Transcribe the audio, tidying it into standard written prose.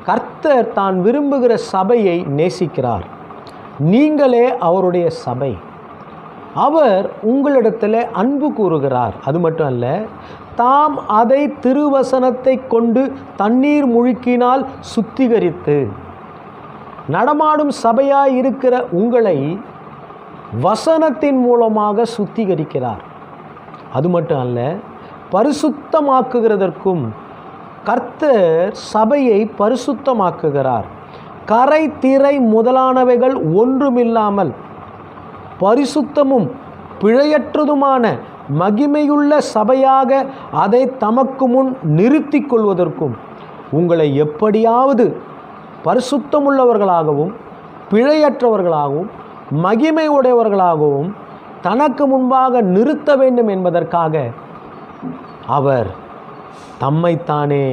கர்த்தர் தான் விரும்புகிற சபையை நேசிக்கிறார். நீங்களே அவருடைய சபை. அவர் உங்களிடத்தில் அன்பு கூறுகிறார். அது மட்டும் அல்ல, தாம் அதை திருவசனத்தை கொண்டு தண்ணீர் முழுக்கினால் சுத்திகரித்து நடமாடும் சபையாய் இருக்கிற உங்களை வசனத்தின் மூலமாக சுத்திகரிக்கிறார். அது மட்டும் அல்ல, பரிசுத்தமாக்குகிறதற்கும் கர்த்தர் சபையை பரிசுத்தமாக்குகிறார். கரை திரை முதலானவைகள் ஒன்றுமில்லாமல் பரிசுத்தமும் பிழையற்றதுமான மகிமையுள்ள சபையாக அதை தமக்கு முன் நிறுத்தி கொள்வதற்கும் உங்களை எப்படியாவது பரிசுத்தமுள்ளவர்களாகவும் பிழையற்றவர்களாகவும் மகிமை உடையவர்களாகவும் தனக்கு முன்பாக நிறுத்த வேண்டும் என்பதற்காக அவர் தம்மைத்தானே